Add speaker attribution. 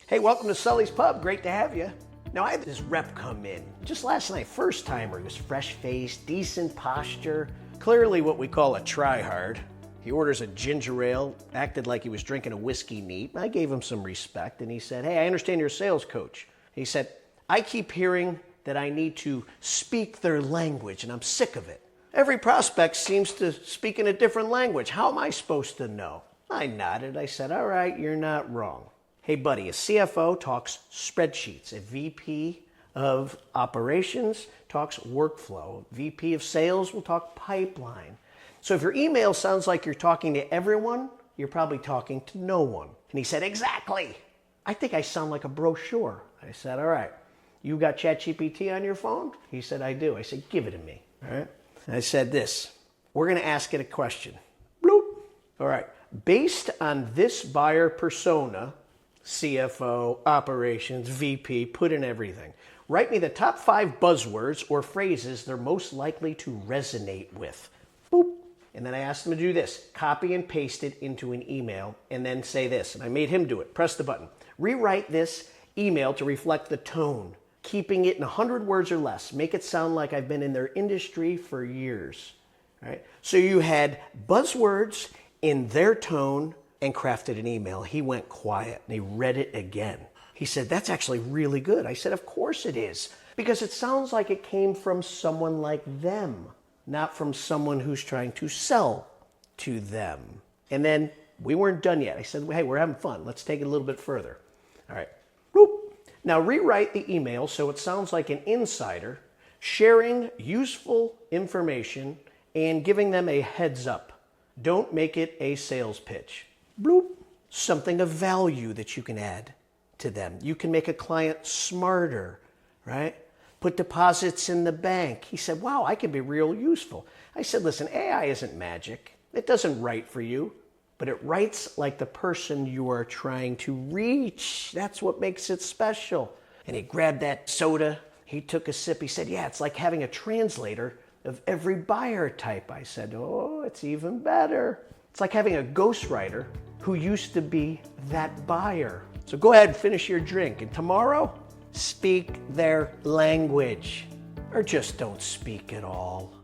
Speaker 1: Hey, welcome to Sully's Pub. Great to have you. Now, I had this rep come in just last night, first timer. He was fresh-faced, decent posture, clearly what we call a try-hard. He orders a ginger ale, acted like he was drinking a whiskey neat. I gave him some respect, and he said, hey, I understand you're a sales coach. He said, I keep hearing that I need to speak their language, and I'm sick of it. Every prospect seems to speak in a different language. How am I supposed to know? I nodded. I said, all right, you're not wrong. Hey, buddy, a CFO talks spreadsheets. A VP of operations talks workflow. A VP of sales will talk pipeline. So if your email sounds like you're talking to everyone, you're probably talking to no one. And he said, exactly. I think I sound like a brochure. I said, all right, you got ChatGPT on your phone? He said, I do. I said, give it to me. All right. And I said this, we're going to ask it a question. Bloop. All right. Based on this buyer persona, CFO, operations, VP, put in everything. Write me the top 5 buzzwords or phrases they're most likely to resonate with. Boop. And then I asked him to do this. Copy and paste it into an email and then say this. And I made him do it. Press the button. Rewrite this email to reflect the tone, keeping it in 100 words or less. Make it sound like I've been in their industry for years. All right? So you had buzzwords in their tone and crafted an email. He went quiet and he read it again. He said, that's actually really good. I said, of course it is, because it sounds like it came from someone like them, not from someone who's trying to sell to them. And then we weren't done yet. I said, hey, we're having fun. Let's take it a little bit further. All right. Boop. Now rewrite the email so it sounds like an insider sharing useful information and giving them a heads up. Don't make it a sales pitch. Bloop. Something of value that you can add to them. You can make a client smarter, right? Put deposits in the bank. He said, wow, I can be real useful. I said, listen, AI isn't magic. It doesn't write for you, but it writes like the person you are trying to reach. That's what makes it special. And he grabbed that soda. He took a sip. He said, yeah, it's like having a translator of every buyer type. I said, oh, it's even better. It's like having a ghostwriter who used to be that buyer. So go ahead and finish your drink. And tomorrow, speak their language. Or just don't speak at all.